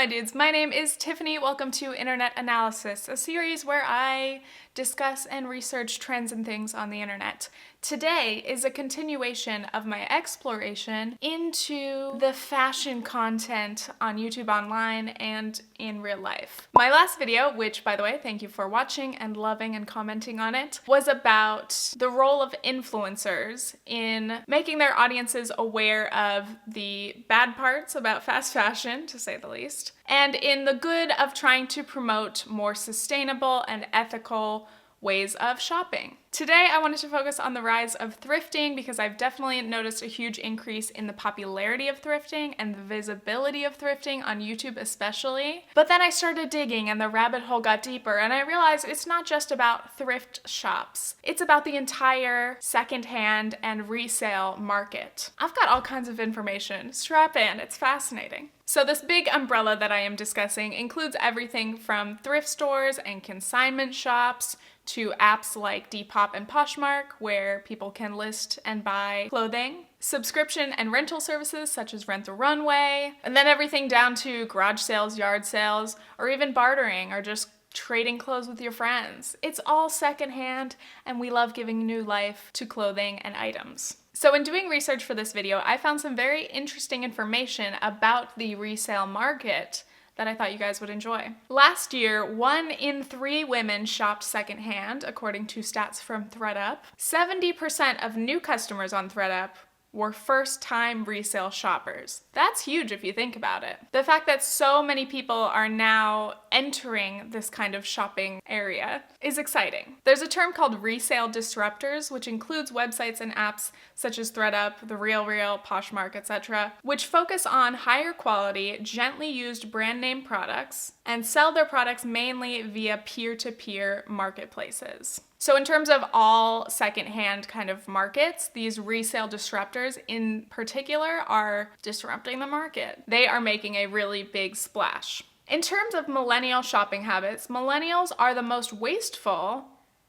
my dudes, my name is Tiffany. Welcome to Internet Analysis, a series where I discuss and research trends and things on the internet. Today is a continuation of my exploration into the fashion content on YouTube online and in real life. My last video, which by the way, thank you for watching and loving and commenting on it, was about the role of influencers in making their audiences aware of the bad parts about fast fashion, to say the least, and in the good of trying to promote more sustainable and ethical ways of shopping. Today, I wanted to focus on the rise of thrifting because I've definitely noticed a huge increase in the popularity of thrifting and the visibility of thrifting on YouTube especially. But then I started digging and the rabbit hole got deeper and I realized it's not just about thrift shops. It's about the entire secondhand and resale market. I've got all kinds of information. Strap in, it's fascinating. So this big umbrella that I am discussing includes everything from thrift stores and consignment shops to apps like Depop and Poshmark, where people can list and buy clothing, subscription and rental services such as Rent the Runway, and then everything down to garage sales, yard sales, or even bartering or just trading clothes with your friends. It's all secondhand, and we love giving new life to clothing and items. So in doing research for this video, I found some very interesting information about the resale market that I thought you guys would enjoy. Last year, 1 in 3 women shopped secondhand, according to stats from ThredUp. 70% of new customers on ThredUp were first-time resale shoppers. That's huge if you think about it. The fact that so many people are now entering this kind of shopping area is exciting. There's a term called resale disruptors, which includes websites and apps such as ThredUp, The RealReal, Poshmark, etc., which focus on higher quality, gently used brand name products and sell their products mainly via peer-to-peer marketplaces. So in terms of all secondhand kind of markets, these resale disruptors in particular are disrupting the market. They are making a really big splash. In terms of millennial shopping habits, millennials are the most wasteful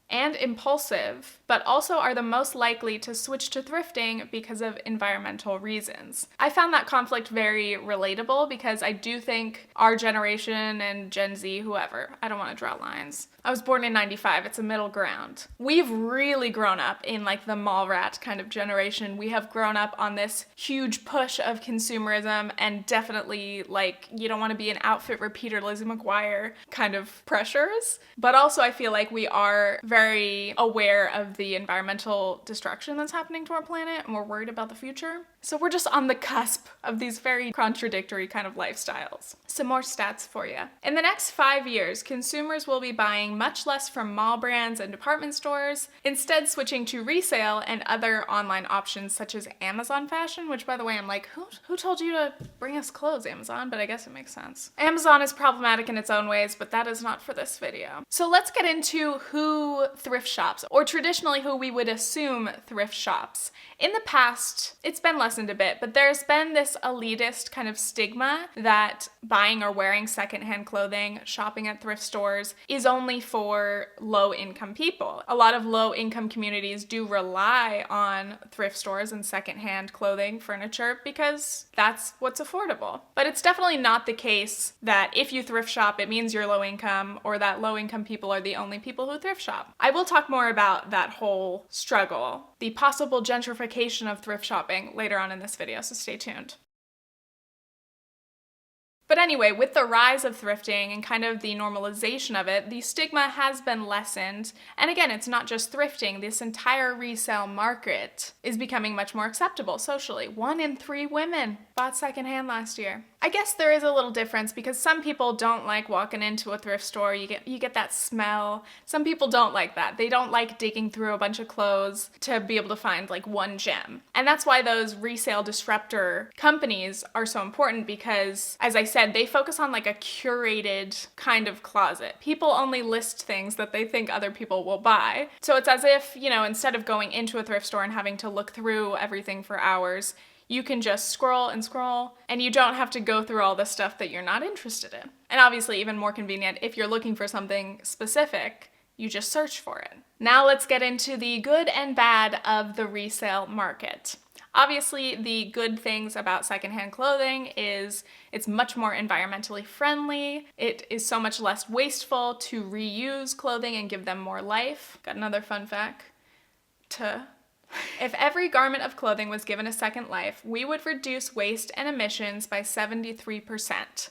and impulsive, but also are the most likely to switch to thrifting because of environmental reasons. I found that conflict very relatable because I do think our generation and Gen Z, whoever, I don't want to draw lines. I was born in 95, it's a middle ground. We've really grown up in like the mall rat kind of generation. We have grown up on this huge push of consumerism and definitely like you don't want to be an outfit repeater, Lizzie McGuire kind of pressures. But also I feel like we are very aware of the environmental destruction that's happening to our planet and we're worried about the future. So we're just on the cusp of these very contradictory kind of lifestyles. Some more stats for you. In the next 5 years, consumers will be buying much less from mall brands and department stores, instead switching to resale and other online options such as Amazon fashion, which by the way, I'm like, who told you to bring us clothes, Amazon? But I guess it makes sense. Amazon is problematic in its own ways, but that is not for this video. So let's get into who thrift shops, or traditionally who we would assume thrift shops. In the past, it's been lessened a bit, but there's been this elitist kind of stigma that buying or wearing secondhand clothing, shopping at thrift stores, is only for low-income people. A lot of low-income communities do rely on thrift stores and secondhand clothing, furniture, because that's what's affordable. But it's definitely not the case that if you thrift shop, it means you're low-income, or that low-income people are the only people who thrift shop. I will talk more about that whole struggle, the possible gentrification of thrift shopping later on in this video, so stay tuned. But anyway, with the rise of thrifting and kind of the normalization of it, the stigma has been lessened. And again, it's not just thrifting. This entire resale market is becoming much more acceptable socially. 1 in 3 women bought secondhand last year. I guess there is a little difference because some people don't like walking into a thrift store. You get that smell. Some people don't like that. They don't like digging through a bunch of clothes to be able to find like one gem. And that's why those resale disruptor companies are so important because, as I said, they focus on like a curated kind of closet. People only list things that they think other people will buy. So it's as if, you know, instead of going into a thrift store and having to look through everything for hours, you can just scroll and scroll, and you don't have to go through all the stuff that you're not interested in. And obviously even more convenient if you're looking for something specific, you just search for it. Now let's get into the good and bad of the resale market. Obviously, the good things about secondhand clothing is it's much more environmentally friendly. It is so much less wasteful to reuse clothing and give them more life. Got another fun fact. If every garment of clothing was given a second life, we would reduce waste and emissions by 73%.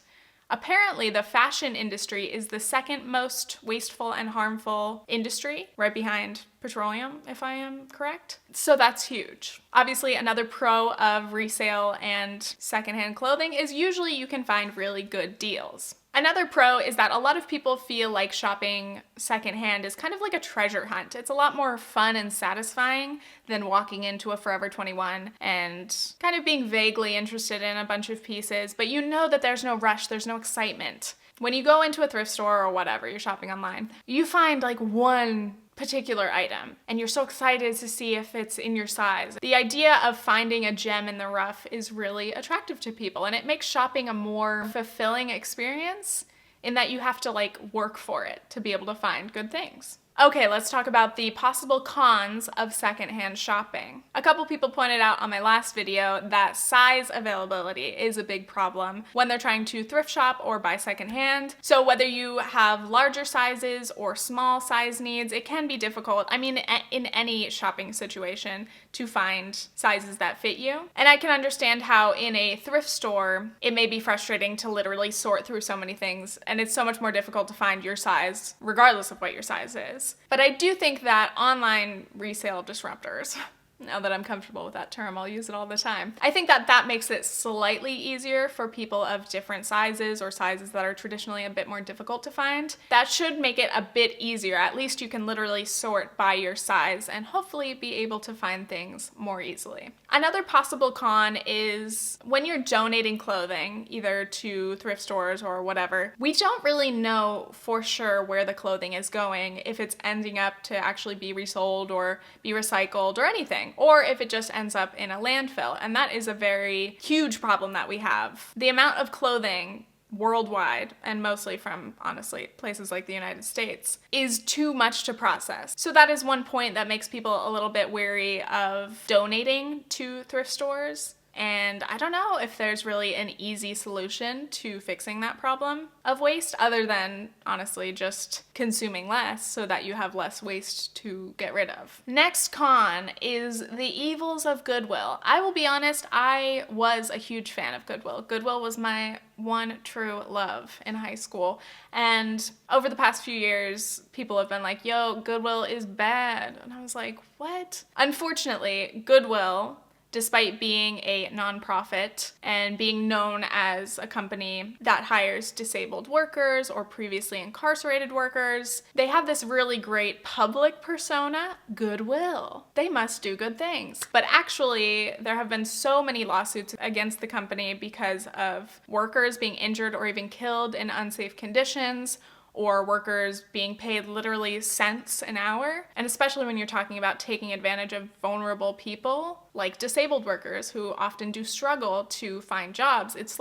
Apparently, the fashion industry is the second most wasteful and harmful industry, right behind petroleum, if I am correct. So that's huge. Obviously, another pro of resale and secondhand clothing is usually you can find really good deals. Another pro is that a lot of people feel like shopping secondhand is kind of like a treasure hunt. It's a lot more fun and satisfying than walking into a Forever 21 and kind of being vaguely interested in a bunch of pieces, but you know that there's no rush, there's no excitement. When you go into a thrift store or whatever, you're shopping online, you find like one particular item and you're so excited to see if it's in your size. The idea of finding a gem in the rough is really attractive to people, and it makes shopping a more fulfilling experience in that you have to like work for it to be able to find good things. Okay, let's talk about the possible cons of secondhand shopping. A couple people pointed out on my last video that size availability is a big problem when they're trying to thrift shop or buy secondhand. So whether you have larger sizes or small size needs, it can be difficult. I mean, in any shopping situation, to find sizes that fit you. And I can understand how in a thrift store, it may be frustrating to literally sort through so many things, and it's so much more difficult to find your size, regardless of what your size is. But I do think that online resale disruptors, now that I'm comfortable with that term, I'll use it all the time. I think that that makes it slightly easier for people of different sizes or sizes that are traditionally a bit more difficult to find. That should make it a bit easier. At least you can literally sort by your size and hopefully be able to find things more easily. Another possible con is when you're donating clothing, either to thrift stores or whatever, we don't really know for sure where the clothing is going, if it's ending up to actually be resold or be recycled or anything, or if it just ends up in a landfill. And that is a very huge problem that we have. The amount of clothing worldwide, and mostly from, honestly, places like the United States, is too much to process. So that is one point that makes people a little bit wary of donating to thrift stores. And I don't know if there's really an easy solution to fixing that problem of waste other than, honestly, just consuming less so that you have less waste to get rid of. Next con is the evils of Goodwill. I will be honest, I was a huge fan of Goodwill. Goodwill was my one true love in high school. And over the past few years, people have been like, yo, Goodwill is bad. And I was like, what? Unfortunately, Goodwill, despite being a nonprofit and being known as a company that hires disabled workers or previously incarcerated workers, they have this really great public persona, Goodwill. They must do good things. But actually, there have been so many lawsuits against the company because of workers being injured or even killed in unsafe conditions, or workers being paid literally cents an hour. And especially when you're talking about taking advantage of vulnerable people, like disabled workers who often do struggle to find jobs, it's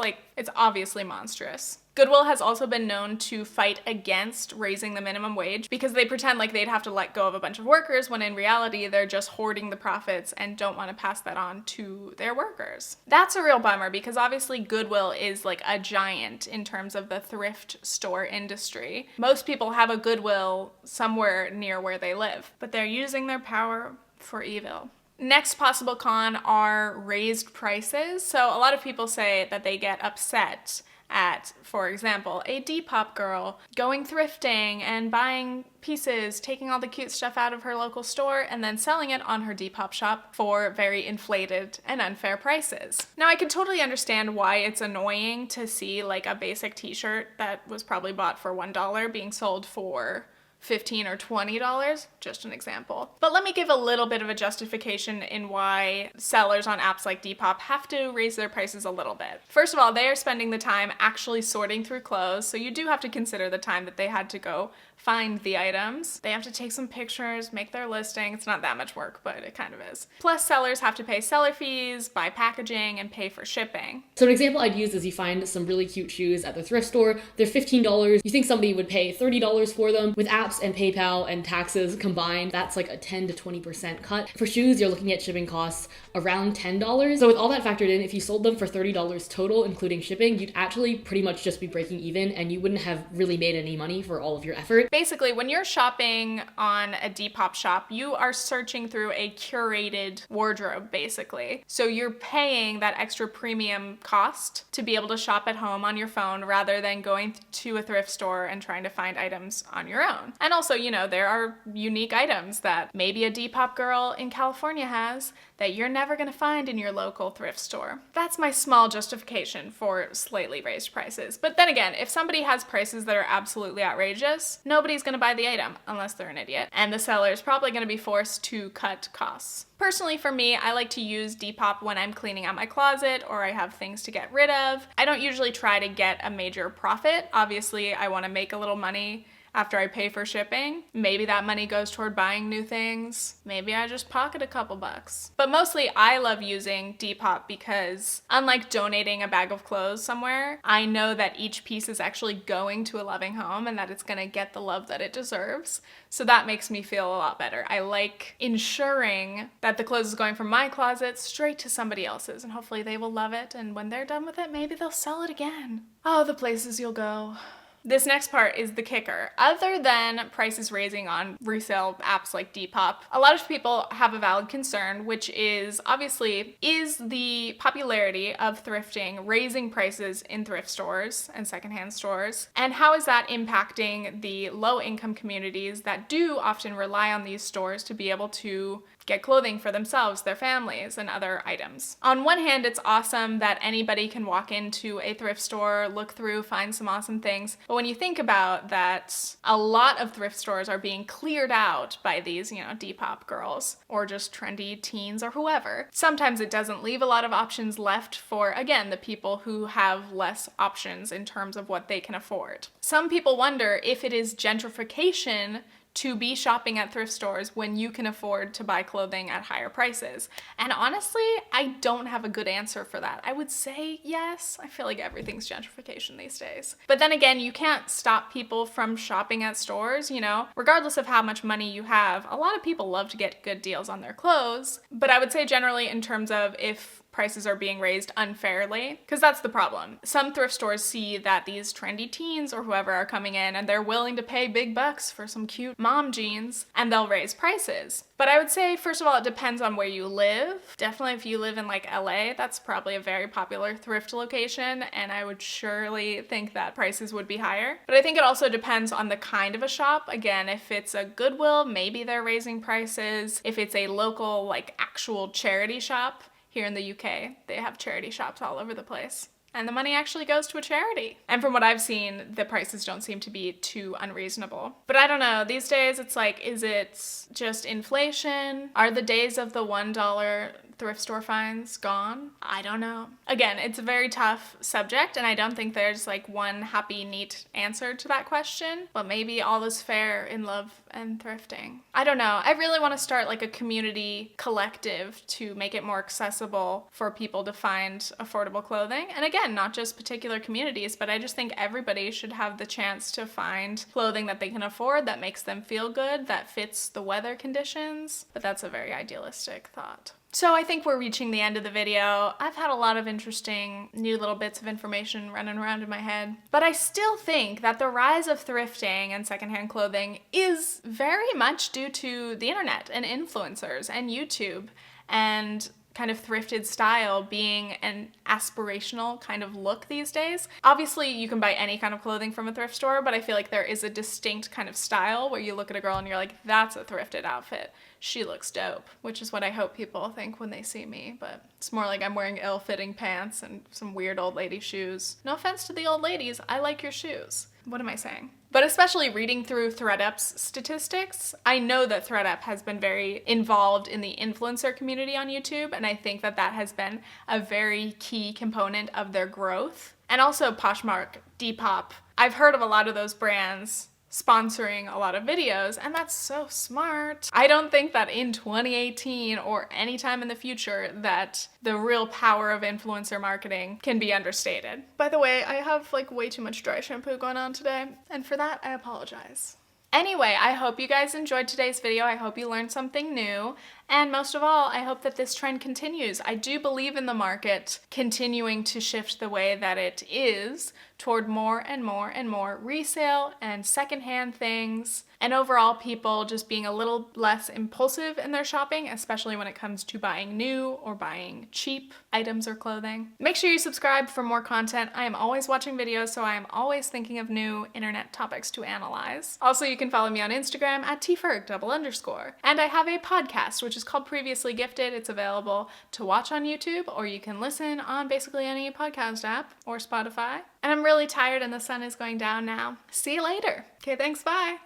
obviously monstrous. Goodwill has also been known to fight against raising the minimum wage because they pretend like they'd have to let go of a bunch of workers when in reality they're just hoarding the profits and don't want to pass that on to their workers. That's a real bummer because obviously Goodwill is like a giant in terms of the thrift store industry. Most people have a Goodwill somewhere near where they live, but they're using their power for evil. Next possible con are raised prices. So a lot of people say that they get upset at, for example, a Depop girl going thrifting and buying pieces, taking all the cute stuff out of her local store and then selling it on her Depop shop for very inflated and unfair prices. Now, I can totally understand why it's annoying to see like a basic t-shirt that was probably bought for $1 being sold for $15 or $20, just an example. But let me give a little bit of a justification in why sellers on apps like Depop have to raise their prices a little bit. First of all, they are spending the time actually sorting through clothes, so you do have to consider the time that they had to go find the items. They have to take some pictures, make their listing. It's not that much work, but it kind of is. Plus, sellers have to pay seller fees, buy packaging, and pay for shipping. So an example I'd use is you find some really cute shoes at the thrift store. They're $15. You think somebody would pay $30 for them. With apps, gas and PayPal and taxes combined, that's like a 10 to 20% cut. For shoes, you're looking at shipping costs around $10. So with all that factored in, if you sold them for $30 total, including shipping, you'd actually pretty much just be breaking even, and you wouldn't have really made any money for all of your effort. Basically, when you're shopping on a Depop shop, you are searching through a curated wardrobe, basically. So you're paying that extra premium cost to be able to shop at home on your phone rather than going to a thrift store and trying to find items on your own. And also, you know, there are unique items that maybe a Depop girl in California has that you're never gonna find in your local thrift store. That's my small justification for slightly raised prices. But then again, if somebody has prices that are absolutely outrageous, nobody's gonna buy the item unless they're an idiot. And the seller's probably gonna be forced to cut costs. Personally, for me, I like to use Depop when I'm cleaning out my closet or I have things to get rid of. I don't usually try to get a major profit. Obviously, I wanna make a little money after I pay for shipping. Maybe that money goes toward buying new things. Maybe I just pocket a couple bucks. But mostly I love using Depop because unlike donating a bag of clothes somewhere, I know that each piece is actually going to a loving home and that it's gonna get the love that it deserves. So that makes me feel a lot better. I like ensuring that the clothes is going from my closet straight to somebody else's, and hopefully they will love it, and when they're done with it, maybe they'll sell it again. Oh, the places you'll go. This next part is the kicker. Other than prices raising on resale apps like Depop, a lot of people have a valid concern, which is obviously, is the popularity of thrifting raising prices in thrift stores and secondhand stores? And how is that impacting the low-income communities that do often rely on these stores to be able to get clothing for themselves, their families, and other items? On one hand, it's awesome that anybody can walk into a thrift store, look through, find some awesome things. But when you think about that, a lot of thrift stores are being cleared out by these, Depop girls or just trendy teens or whoever. Sometimes it doesn't leave a lot of options left for, again, the people who have less options in terms of what they can afford. Some people wonder if it is gentrification to be shopping at thrift stores when you can afford to buy clothing at higher prices. And honestly, I don't have a good answer for that. I would say yes. I feel like everything's gentrification these days. But then again, you can't stop people from shopping at stores, regardless of how much money you have. A lot of people love to get good deals on their clothes. But I would say generally in terms of if prices are being raised unfairly, because that's the problem. Some thrift stores see that these trendy teens or whoever are coming in and they're willing to pay big bucks for some cute mom jeans, and they'll raise prices. But I would say, first of all, it depends on where you live. Definitely if you live in like LA, that's probably a very popular thrift location, and I would surely think that prices would be higher. But I think it also depends on the kind of a shop. Again, if it's a Goodwill, maybe they're raising prices. If it's a local, like actual charity shop, here in the UK, they have charity shops all over the place. And the money actually goes to a charity. And from what I've seen, the prices don't seem to be too unreasonable. But I don't know, these days it's like, is it just inflation? Are the days of the $1 thrift store finds gone? I don't know. Again, it's a very tough subject, and I don't think there's like one happy, neat answer to that question, but maybe all is fair in love and thrifting. I don't know. I really want to start like a community collective to make it more accessible for people to find affordable clothing. And again, not just particular communities, but I just think everybody should have the chance to find clothing that they can afford, that makes them feel good, that fits the weather conditions. But that's a very idealistic thought. So I think we're reaching the end of the video. I've had a lot of interesting new little bits of information running around in my head, but I still think that the rise of thrifting and secondhand clothing is very much due to the internet and influencers and YouTube and kind of thrifted style being an aspirational kind of look these days. Obviously, you can buy any kind of clothing from a thrift store, but I feel like there is a distinct kind of style where you look at a girl and you're like, that's a thrifted outfit. She looks dope, which is what I hope people think when they see me, but it's more like I'm wearing ill-fitting pants and some weird old lady shoes. No offense to the old ladies, I like your shoes. What am I saying? But especially reading through ThredUp's statistics, I know that ThredUp has been very involved in the influencer community on YouTube, and I think that that has been a very key component of their growth. And also Poshmark, Depop. I've heard of a lot of those brands sponsoring a lot of videos, and that's so smart. I don't think that in 2018 or any time in the future that the real power of influencer marketing can be understated. By the way, I have like way too much dry shampoo going on today, and for that I apologize. Anyway, I hope you guys enjoyed today's video. I hope you learned something new. And most of all, I hope that this trend continues. I do believe in the market continuing to shift the way that it is toward more and more and more resale and secondhand things, and overall people just being a little less impulsive in their shopping, especially when it comes to buying new or buying cheap items or clothing. Make sure you subscribe for more content. I am always watching videos, so I am always thinking of new internet topics to analyze. Also, you can follow me on Instagram at @tferg_. And I have a podcast, which is called Previously Gifted. It's available to watch on YouTube, or you can listen on basically any podcast app or Spotify. And I'm really tired and the sun is going down now. See you later. Okay, thanks, bye.